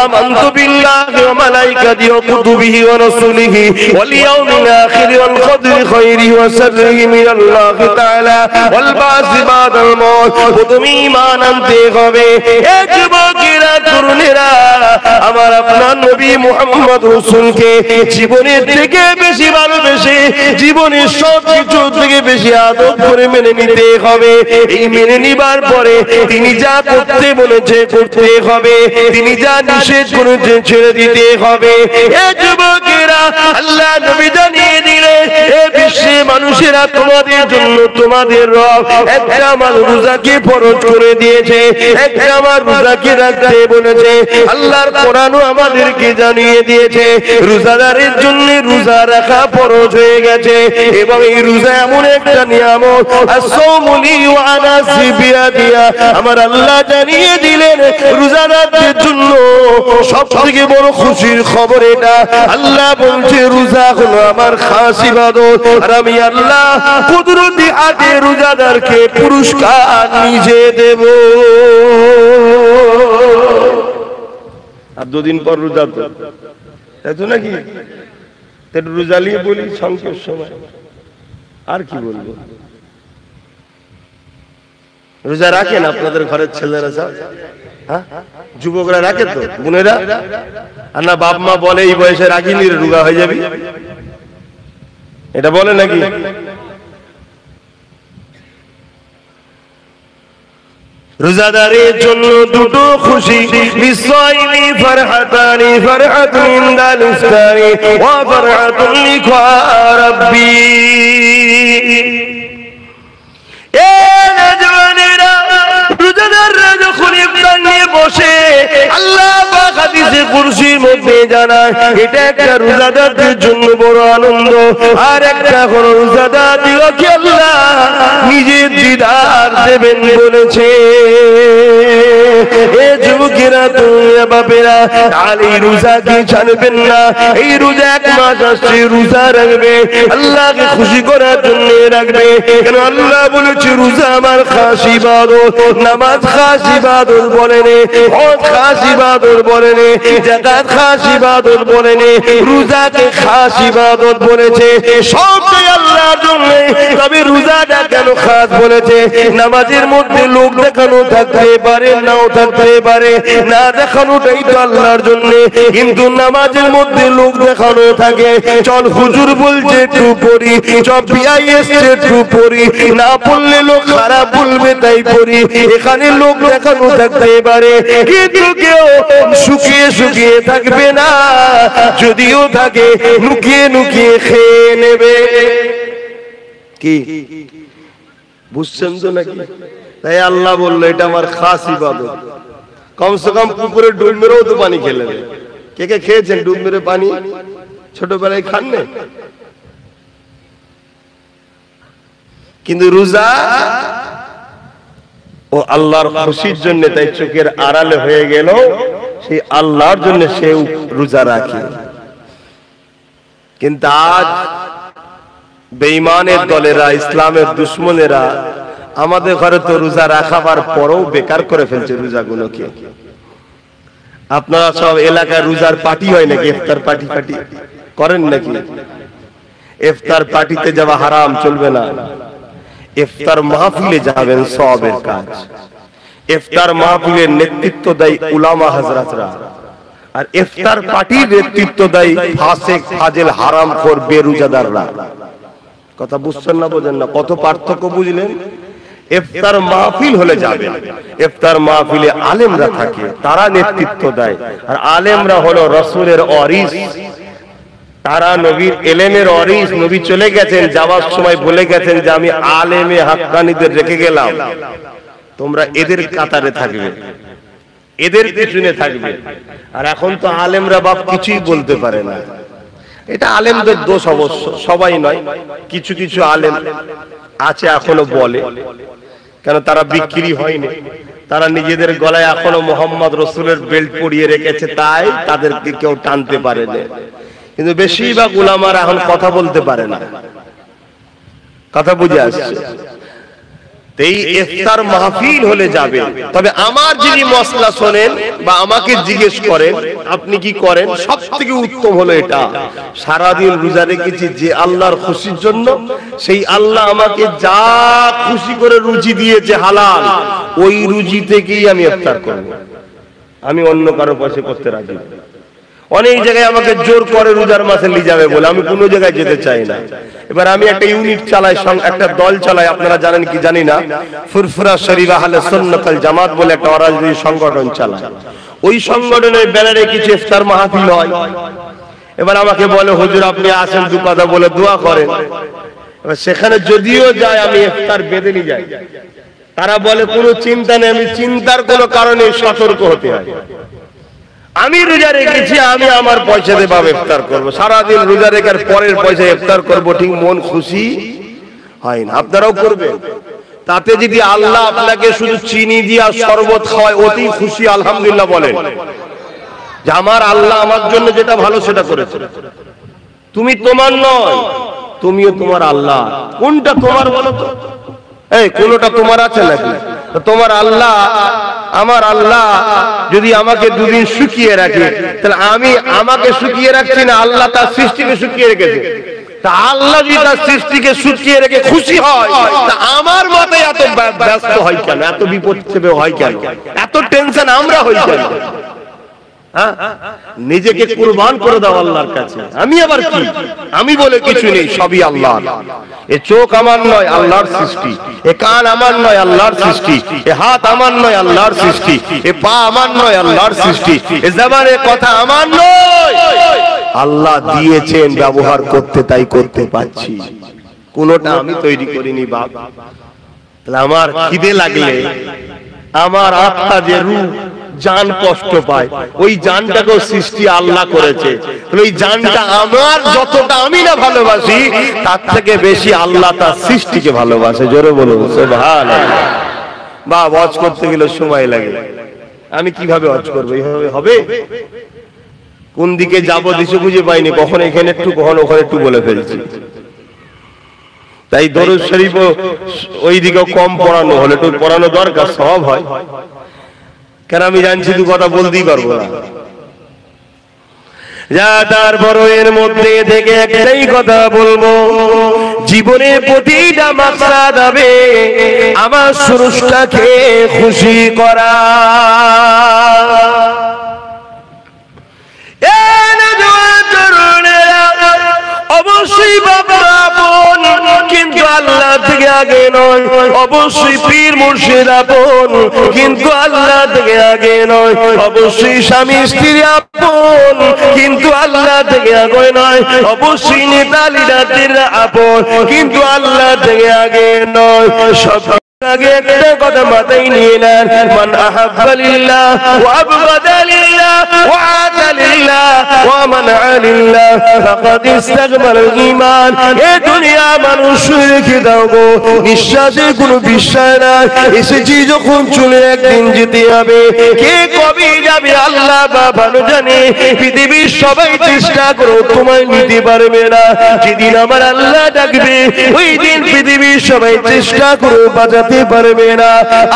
আমানতু বিল্লাহি ওয়া মালাইকাতিহি ওয়া কুতুবিহি ওয়া রাসূলিহি ওয়াল ইয়াউমিল আখির ওয়াল কদরি খায়রিহি ওয়া শাররিহি মিনাল্লাহি তাআলা ওয়াল বাসি বাদাল মাউত। প্রথমে ঈমান আনতে হবে। এ যুবকেরা, তরুণেরা, আমার আপনার নবী মুহাম্মদ রাসূলকে জীবনের থেকে বেশি ভালোবেসে, জীবনের সব কিছু থেকে বেশি আদর করে মেনে নিতে হবে। এই মেনে নিবার পরে তিনি যা করতে বলেছে করতে হবে, তিনি যা নিষেধ করেছে ছেড়ে দিতে হবে। এ যুবকেরা, আল্লাহ নবী জানিয়ে দিলে এ বিশ্বে মানুষেরা তোমাদের জন্য তোমাদের রব একটা আমার রোজাকে ফরজ করে দিয়েছে, একটা আমার রোজাকে রাখতে বলেছে। আল্লাহর কোরআনও আমাদেরকে জানিয়ে দিয়েছে রোজাদারের জন্য রোজা রাখা ফরজ হয়ে গেছে। এবং এই রোজা এমন একটা নিয়ামত, আস-সাওমু লি ওয়া আনা সিবিয়াদিয়া, আমার আল্লাহ জানিয়ে দিলেন রোজাদারদের জন্য সবথেকে বড় খুশির খবর এটা। আল্লাহ বলছে রোজা হলো আমার খাস ইবাদত, আর আমি আল্লাহ কুদরতি হাতে রোজাদারকে পুরস্কার নিজে দেব। আর দুদিন পর রোজা, তো তাই তো নাকি? রোজা নিয়ে বলি সংক্ষেপ সময়, আর কি বলবো। রোজা রাখেন আপনাদের ঘরের ছেলেরা সব? হ্যাঁ, যুবকরা রাখে তো, বোনেরা? আর না বাপ মা বলে এই বয়সে রাখিনি রোগা হয়ে যাবি, এটা বলে নাকি? রোজাদারের জন্য দুটো খুশি, লিসাইমি ফারহাতানি, ফারহাতুন ইনদাল ইফতারি ওয়া ফারহাতুন লিকা রাব্বি। এ নওজওয়ানেরা, রোজাদাররা যখন ইফতার নিয়ে বসে, আল্লাহ পাক হাদিসে কুরসির মধ্যে জানায় এটা একটা রোজাদারদের জন্য বড় আনন্দ। আর একটা হলো রোজাদারদিগকে আল্লাহ নিজের দিদার দেবেন বলেছে। এ যুবকেরা, তোমরা বাপেরা, আর এই রোজা কি ছাড়বেন না। এই রোজা এক মাস আসছে, রোজা রাখবে, আল্লাহকে খুশি করার জন্য রাখবে। কেন আল্লাহ বলেছে রোজা আমার খাস ইবাদত, নামাজ খাস ইবাদত বলেন, হজ খাস ইবাদত বলেন, যাকাত খাস ইবাদত বলেন, রোজাকে খাস ইবাদত বলেছে। সবটাই আল্লাহর জন্য। তবে রোজাটা কেন খাস বলেছে? নামাজের মধ্যে লোক দেখানো থাকতে পারে, নাও থাকতে পারে, না দেখানোটাই তো আল্লাহর জন্য। কিন্তু নামাজের মধ্যে লোক দেখানো থাকে, চল হুজুর বলছে একটু পড়ি, চল বিআই এসছে একটু পড়ি, না পড়লে লোক খারাপ বলবে তাই পড়ি, এখানে লোক দেখানো থাকতে পারে। কিন্তু কেউ শুকিয়ে শুকিয়ে থাকবে না, যদিও থাকে লুকিয়ে লুকিয়ে খেয়ে নেবে। কি বুঝছেন তো নাকি? তাই আল্লাহ বললো এটা আমার খাস ইবাদত। কমসে কম পুকুরে ডুব মেরেও তো পানি খেলেন। কে কে খেয়েছেন ডুব মেরে পানি? ছোটবেলায় খান না? কিন্তু রোজা ও আল্লাহর খুশির জন্য, তাই চোখের আড়ালে হয়ে গেল, সেই আল্লাহর জন্য সে রোজা রাখে। কিন্তু আজ বেঈমানের দলেরা, ইসলামের দুশমনেরা আমাদের ঘরে তো রোজা রাখাবার পরেও বেকার করে ফেলছে রোজাগুলোকে। আপনারা সব এলাকায় রোজার পার্টি হয় নাকি? ইফতার পার্টি পার্টি করেন নাকি? ইফতার পার্টিতে যাওয়া হারাম, চলবে না। ইফতার মাহফিলে যাবেন, সওয়াবের কাজ। ইফতার মাহফিলের নেতৃত্ব দেয় উলামা হযরতরা, আর ইফতার পার্টির নেতৃত্ব দেয় ফাসিক, ফাজিল, হারামখোর, বেরোজাদাররা। কথা বুঝছেন না? বোঝেন না? কত পার্থক্য বুঝলেন? ইফতার মাহফিল হলে যাবে, ইফতার মাহফিলে আলেমরা থাকে, তারা নেতৃত্ব দেয়। আর আলেমরা হলো রাসূলের ওয়ারিস, তারা নবীর ইলমের ওয়ারিস। নবী চলে গেছেন, যাওয়ার সময় বলে গেছেন যে আমি আলেমে হাক্কানীদের রেখে গেলাম, তোমরা এদের কাতারে থাকবে, এদের পিছনে থাকবে। আর এখন তো আলেমরা বাপ কিছুই বলতে পারে না। এটা আলেমদের দোষ অবশ্য, সবাই নয়, কিছু কিছু আলেম আছে এখনো বলে। কেন? তারা বিক্রি হয়নি, তারা নিজেদের গলায় এখনো মোহাম্মদ রসুলের বেল্ট পরিয়ে রেখেছে, তাই তাদেরকে কেউ টানতে পারে না। কিন্তু বেশিরভাগ উলামারা এখন কথা বলতে পারে না। কথা বুঝে আসছে? এই ইফতার মাহফিল হলে যাবে। তবে আমার যিনি মসলা শোনেন বা আমাকে জিজ্ঞেস করেন আপনি কি করেন, সবথেকে উত্তম হলো এটা, সারাদিন রোজা রেখেছি যে আল্লাহর খুশির জন্য, সেই আল্লাহ আমাকে যা খুশি করে রুজি দিয়েছে হালাল, ওই রুজি থেকেই আমি ইফতার করব। আমি অন্য কারো পয়সা করতে রাজি না। অনেক জায়গায় আমাকে জোর করে রোজার মাসে নিয়ে যাবে বলে, আমি কোনো জায়গায় যেতে চাই না। এবার আমি একটা ইউনিট চালাই, একটা দল চালাই, আপনারা জানেন কি জানি না, ফুরফুরা শরীফ আহলে সুন্নাত ওয়াল জামাত বলে একটা অরাজনৈতিক সংগঠন চালায়। ওই সংগঠনের ব্যানারে কিছু ইফতার মাহফিল হয়। এবার আমাকে বলে হুজুর আপনি আসেন, দু কথা বলে দোয়া করেন। এবার সেখানে যদিও যায় আমি ইফতার বেঁধে নিয়ে যাই। তারা বলে কোনো চিন্তা নেই, আমি চিন্তার কোনো কারণে সতর্ক হতে হয়। আমি রোজা রেখেছি, আমি আমার পয়সা দিয়ে ভাবে ইফতার করবো, সারাদিন রোজা রেখার পরের পয়সা ইফতার করবো, ঠিক মন খুশি হয় না। আপনারাও করবেন। তাতে যদি আল্লাহ আপনাকে শুধু চিনি দিয়া শরবত খাওয়ায়, অতি খুশি আলহামদুলিল্লাহ বলেন যে আমার আল্লাহ আমার জন্য যেটা ভালো সেটা করেছে। তুমি তোমার নয়, তুমিও তোমার আল্লাহ। কোনটা তোমার বলো তো? এই কোনটা তোমার আছে নাকি? তোমার আল্লাহ, আমার আল্লাহ যদি আমাকে দুদিন শুকিয়ে রাখে, তাহলে আমি আমাকে শুকিয়ে রাখছি না, আল্লাহ তার সৃষ্টিকে শুকিয়ে রেখেছে। তা আল্লাহ যদি তার সৃষ্টিকে শুকিয়ে রেখে খুশি হয়, তা আমার মাথায় এত ব্যস্ত হয় কেন, এত বিপদ হয় কেন, এত টেনশন আমরা হই কেন? নিজেকে কুরবান করে দাও আল্লাহর কাছে। আমি আবার কি, আমি বলে কিছু নেই, সবই আল্লাহ। এ চোখ আমার নয়, আল্লাহর সৃষ্টি। এ কান আমার নয়, আল্লাহর সৃষ্টি। এ হাত আমার নয়, আল্লাহর সৃষ্টি। এ পা আমার নয়, আল্লাহর সৃষ্টি। এ জবানের কথা আমার নয়, আল্লাহ দিয়েছেন, ব্যবহার করতে তাই করতে পারছি। কোনটা আমি তৈরি করিনি বাপ। তাহলে আমার খিদে লাগলে আমার আত্মা যে রূহ জান কষ্ট পায়, ওই জানটাকেও সৃষ্টি আল্লাহ করেছে। ওই জানটা আমার যতটা আমি না ভালোবাসি, তার থেকে বেশি আল্লাহ তার সৃষ্টিকে ভালোবাসে। জোরে বলুন সুবহানাল্লাহ। বা ওয়াজ করতে গেলে সময় লাগে, আমি কিভাবে ওয়াজ করবো? এইভাবে হবে? কোন দিকে যাবো দিশে খুঁজে পাইনি, কখন এখানে একটু কখন ওখানে একটু বলে ফেলছি। তাই দরুদ শরীফ ওই দিকেও কম পড়ানো হলে একটু পড়ানো দরকার, সব হয়। কেন আমি জানছি দু কথা বলতেই পারবো না। যা তারপর এর মধ্যে থেকে একটাই কথা বলবো, জীবনের প্রতিটা মাকসাদ হবে আমার স্রষ্টাকে খুশি করা। অবশ্যই বাবা আপন, কিন্তু আল্লাহ থেকে আগে নয়। অবশ্যই পীর মুর্শিদ আপন, কিন্তু আল্লাহ থেকে আগে নয়। অবশ্যই স্বামী স্ত্রী আপন, কিন্তু আল্লাহ থেকে আগে নয়। অবশ্যই নেতা লিডারদের আপন, কিন্তু আল্লাহ থেকে আগে নয়। সব আগে একটা কথা মাথায় নিয়ে নেন, মান আহাব্বা লিল্লাহ ওয়া আবগাদা লিল্লাহ ওয়া আতা লিল্লাহ ওয়া মানআ লিল্লাহ ফাকাদ ইস্তাকমালাল ঈমান। এই দুনিয়া মানুষ রেখে দাও গো, নিঃশ্বাসে কোনো বিশ্বাস নাই। এসেছি যখন চলে একদিন যেতে হবে, কে কবে যাবে আল্লাহ বা ভালো জানে। পৃথিবীর সবাই চেষ্টা করো, তোমায় নিতে পারবে না। যেদিন আমার আল্লাহ ডাকবে, ওই দিন পৃথিবীর সবাই চেষ্টা করো, বাঁচাতে পারবে না।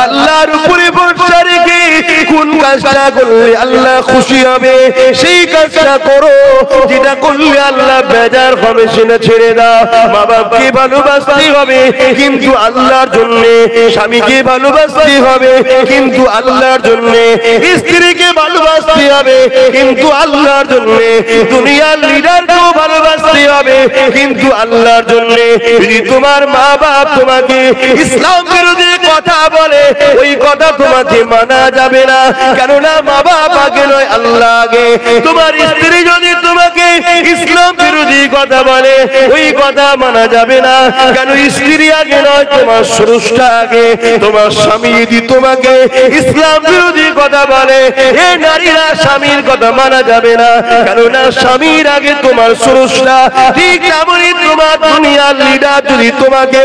আল্লাহর উপরে ভরসা রেখে কোন কাজটা করলে আল্লাহ খুশি হবে, সেই কাজটা করো। যেটা করলে আল্লাহ বেজার হবে সেটা ছেড়ে দাও। মা বাপকে ভালোবাসতে হবে, কিন্তু আল্লাহর জন্য। স্বামীকে ভালোবাসতে হবে, কিন্তু আল্লাহর জন্য। স্ত্রীকে ভালোবাসতে হবে, কিন্তু আল্লাহর জন্য। দুনিয়ার লিডারকেও ভালোবাসতে হবে, কিন্তু আল্লাহর জন্য। যদি তোমার মা বাপ তোমাকে ইসলাম বিরোধী কথা বলে, ওই কথা তোমাকে মানা যাবে না। কেননা মা বাপ আগে নয়, আল্লাহ আগে। তোমার স্ত্রী যদি তোমাকে ইসলাম বিরোধী কথা বলে, ওই কথা মানা যাবে না। কেন স্ত্রী আগে নয়, তোমার স্রষ্টা আগে। তোমার স্বামী যদি তোমাকে ইসলাম বিরোধী কথা বলে, এ নারীরা স্বামীর কথা মানা যাবে না। কেননা স্বামীর আগে তোমার স্রষ্টা। ঠিক তেমনই তোমার দুনিয়ার লিডার যদি তোমাকে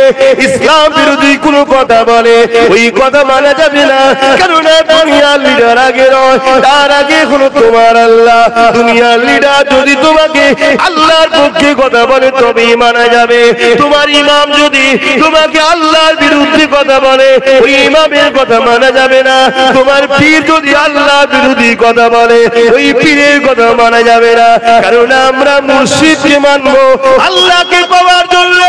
ইসলাম বিরোধী কোনো কথা বলে, ওই কথা মানা যাবে না। কেননা দুনিয়ার লিডার আগে নয়, তার আগে হলো তোমার আল্লাহ। দুনিয়ার লিডার যদি তোমাকে আল্লাহর পক্ষে কথা বলে, তবেই মানা যাবে। তোমার ইমাম যদি তোমাকে আল্লাহর বিরুদ্ধে কথা বলে, ওই ইমামের কথা মানা যাবে না। তোমার পীর যদি আল্লাহর বিরোধী কথা বলে, ওই পীরের কথা মানা যাবে না। কারণ আমরা মুর্শিদকে মানবো আল্লাহকে পাওয়ার জন্য,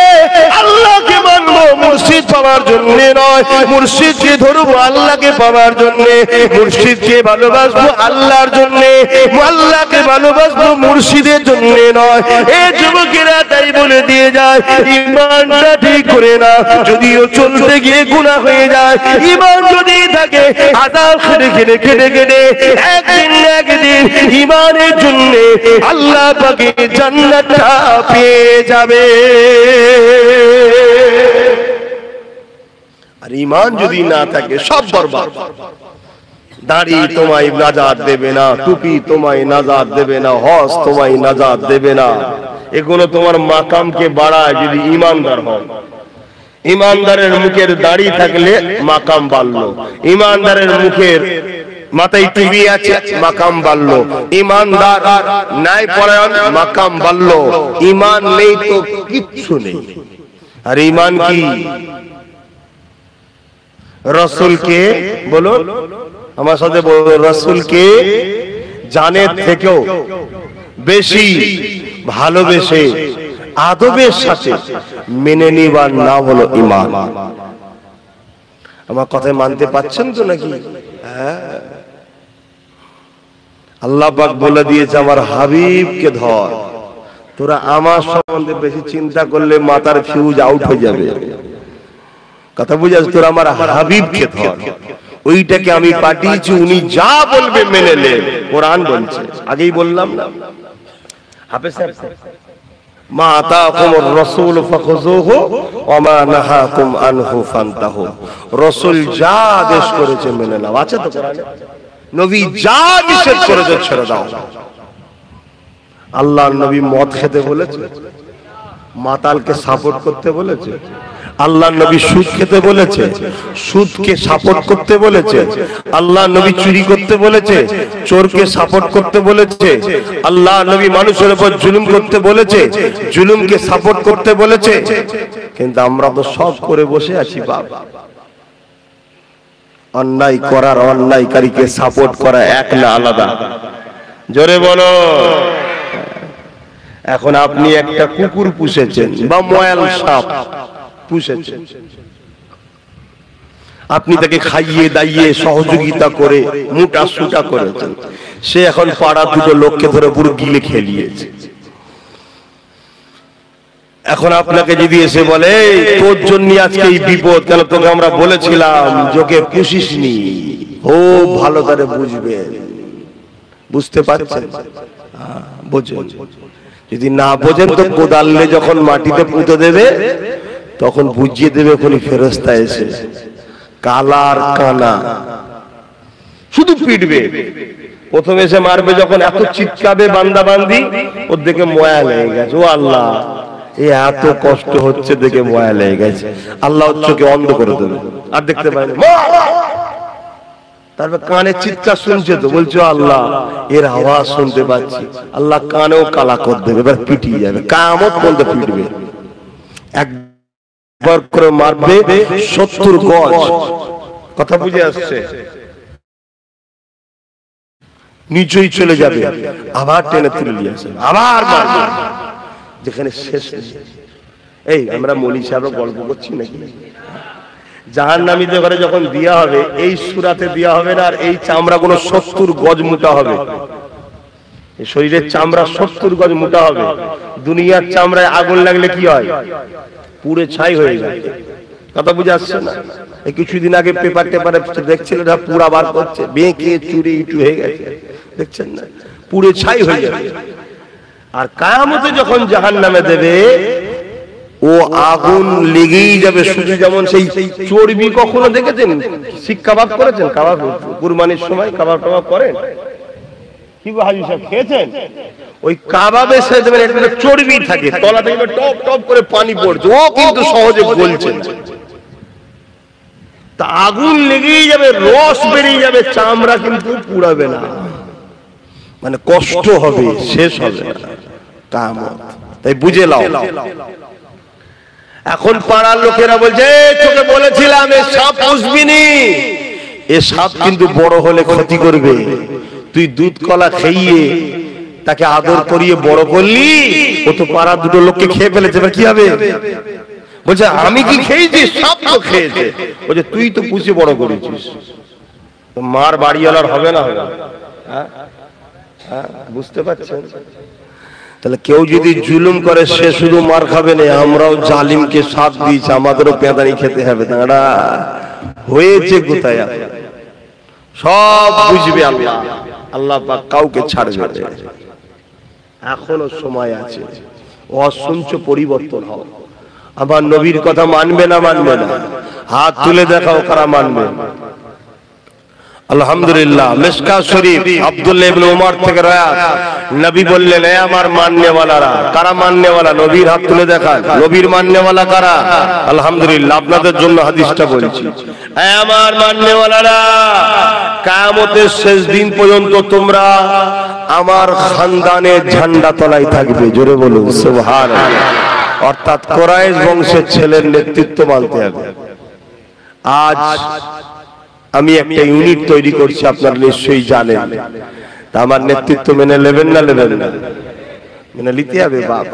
আল্লাহকে মানবো মুর্শিদ পাওয়ার জন্য নয়। মুর্শিদকে ধরবো আল্লাহকে পাওয়ার জন্য, মুর্শিদকে ভালোবাসবো আল্লাহর জন্য, আল্লাহকে ভালোবাসবো মুর্শিদের জন্য নয়। এই যুবকেরা তাই বলে দিয়ে যায়, ইমানটা ঠিক করে না। যদিও চলতে গিয়ে গুনাহ হয়ে যায়, ইমান যদি থাকে আদাব খেটে খেটে খেটে খেটে একদিন না একদিন ইমানের জন্য আল্লাহ পাকে জান্নাতটা পেয়ে যাবে। আর ইমান যদি না থাকে সব বরবাদ। দাড়ি তোমায় নাজাত দেবে না, টুপি তোমায় নাজাত দেবে না, হজ তোমায় নাজাত দেবে না। এগুলো তোমার মাকামকে বাড়ায় যদি ইমানদার হও। ইমানদারের মুখের দাড়ি থাকলে মাকাম বাড়লো, ইমানদারের মুখের মাথায় টুপি আছে মাকাম বাড়লো, ইমানদার নাই পরায়ণ মাকাম বাড়লো। ইমান নেই তো কিচ্ছু নেই। আর ইমান কি? রসুলকে বলো, আমার সাথে বলো, রসুলকে জানের থেকেও বেশি ভালোবেসে আদবের সাথে মেনে নিবার নাম হলো ঈমান। আমার কথা মানতে পারছেন তো নাকি? আল্লাহ পাক বলে দিয়েছে আমার হাবিবকে ধর। তোরা আমার সম্বন্ধে বেশি চিন্তা করলে মাথার ফিউজ আউট হয়ে যাবে। কথা বুঝাস? তোরা আমার হাবিবকে ধর, ওইটাকে আমি পাঠিয়েছি, উনি যা বলবে মেনে নে। কোরআন বলছে, আগেই বললাম না? হাফেজ সাহেব, মা আতাকুমুর রাসূল ফাখুযুহু ওয়া মা নাহাকুম আনহু ফান্তাহু। রাসূল যা আদেশ করেছে মেনে নাও, আছে তো কোরআনে? নবী যা নিষেধ করেছে ছেড়ে দাও। আল্লাহর নবী মদ খেতে বলেছে, মাতালকে সাপোর্ট করতে বলেছে। আল্লাহর নবী সুদ খেতে বলেছে, সুদকে সাপোর্ট করতে বলেছে। আল্লাহর নবী চুরি করতে বলেছে, চোরকে সাপোর্ট করতে বলেছে। আল্লাহর নবী মানুষের উপর জুলুম করতে বলেছে, জুলুমকে সাপোর্ট করতে বলেছে। কিন্তু আমরা তো সব করে বসে আছি বাবা। অন্যায় করার অন্যায়কারীকে সাপোর্ট করা এক না আলাদা? জোরে বলো। এখন আপনি একটা কুকুর পুষেছেন বা ময়াল সাপ পুষেছেন, আপনি তাকে খাইয়ে দাইয়ে সহযোগিতা করে মোটা সুটা করেছেন, সে এখন পাড়া দুটো লোককে ধরে পুরো গিলে খেলিয়েছে। এখন আপনাকে যদি এসে বলে তোর জন্য আজকে এই বিপদ, কেন তোকে আমরা বলেছিলাম যোগে পুষিসনি, ও ভালো করে বুঝবেন। বুঝতে পারছেন? বোঝেন। যদি না বোঝেন তো কোদালে যখন মাটিতে পুঁতে দেবে তখন বুঝিয়ে দেবে কোন ফেরেশতা এসে, কালার কানা শুধু পিটবে। প্রথমে এসে মারবে, যখন এত চিৎকাবে বান্দা বান্দি, ওর দেখে ময়া লেগে গেছে। ও আল্লাহ, এ এত কষ্ট হচ্ছে দেখে ময়া লেগে গেছে। আল্লাহ চোখে অন্ধ করে দেবে, আর দেখতে পায় না। তারপর কানে চিৎকার শুনছে তো, বলছো আল্লাহ এর আওয়াজ শুনতে পাচ্ছি। আল্লাহ কানেও কালা করে দেবে, এবার পিটিয়ে যাবে, কিয়ামত পর্যন্ত পিটবে। একবার করে মারবে 70 গজ। কথা বুঝে আসছে? নিচেই চলে যাবে, আবার টেনে তুলে নিয়ে আসবে, আবার মারবে, যেখানে শেষ নেই। এই আমরা মৌলী সাহেব গল্প করছি নাকি? জাহান্নামীদের ঘরে যখন দেয়া হবে, এই সূরাতে দেয়া হবে না, আর এই চামড়া গুলো 70 গজ মোটা হবে। এই শরীরের চামড়া 70 গজ মোটা হবে। দুনিয়ার চামড়ায় আগুন লাগলে কি হয়? পুড়ে ছাই হয়ে যায়। কথা বুঝে আসছে না? এই কিছুদিন আগে পেপার টেপারে দেখছিলেন, পুরা বার করছে, বেঁকে চুরি ইটু হয়ে গেছে, দেখছেন না? পুড়ে ছাই হয়ে যাবে। আর কিয়ামতে যখন জাহান্নামে দেবে, ও আগুন লেগেই যাবে। শুধু যেমন সেই চর্বি, কখনো দেখেছেন শিক কাবাব করেছেন? কাবাব কুরবানির সময় কাবাব টাবাব করেন কি গো হাজী সাহেব, খেয়েছেন? ওই কাবাবে সে দেবেন একটা চর্বি থাকে, তলা থেকে টপ টপ করে পানি পড়ছে, ও কিন্তু সহজে গলছে না। তা আগুন লেগেই যাবে, রস বেরিয়ে যাবে, চামড়া কিন্তু পুড়াবে না, মানে কষ্ট হবে, শেষ হবে না কিয়ামত। তাই বুঝে নাও। এখন পাড়ার লোকেরা বলছে তোকে বলেছিলাম এ সাপ পুষবি নি, এ সাপ কিন্তু বড় হলে ক্ষতি করবে। তুই দুধ কলা খাইয়ে তাকে আদর করিয়ে বড় করলি, ও তো পাড়ার দুটো লোককে খেয়ে ফেলেছে, এবার কি হবে? বলছে আমি কি খেয়েছি? সাপ তো খেয়েছে। বলছে তুই তো পুষে বড় করেছিস, মার বাড়িওয়ালার হবে না? হবে? বুঝতে পারছেন? তাহলে কেউ যদি জুলুম করে সে শুধু মার খাবে না, আমরাও জালিমকে সাথ দিয়েছি, আমাদেরও পেঁদানি খেতে হবে। তারা হয়েছে কোথায়? সব বুঝবে আল্লাহ। আল্লাহ পাক কাউকে ছাড়বে না। এখনো সময় আছে, অসংখ্য পরিবর্তন হবে। আমার নবীর কথা মানবে না? মানবে না? হাত তুলে দেখাও কারা মানবে। আলহামদুলিল্লাহ। মিশকাত শরীফ আব্দুল্লাহ ইবনে উমর থেকে রওয়ায়াত, নবী বললেন এ আমার মাননেওয়ালারা। কারা মাননেওয়ালা? নবীর হাত তুলে দেখান। নবীর মাননেওয়ালা কারা? আলহামদুলিল্লাহ, আপনাদের জন্য হাদিসটা বলছি। এ আমার মাননেওয়ালারা, কিয়ামতের শেষ দিন পর্যন্ত তোমরা আমার খানদানের ঝান্ডা তলায় থাকবে। জোরে বলুন সুবহানাল্লাহ। অর্থাৎ কুরাইশ বংশের ছেলের নেতৃত্ব মানতে হবে। আজ আমি একটা ইউনিট তৈরি করছি, আপনারা নিশ্চয়ই জানেন। তা আমার নেতৃত্ব মেনে নেবেন না? নেবেন না? মেনে নিতে হবে বাপ।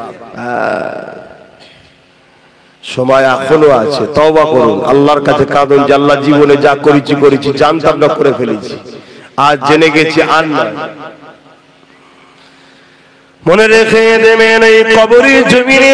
সময় এখনো আছে, তওবা করুন, আল্লাহর কাছে কাঁদুন যে আল্লাহ জীবনে যা করেছি জানতাম না, করে ফেলেছি, আজ জেনে গেছি আর না। মনে রেখে দেবেন এই কবরের জমিনে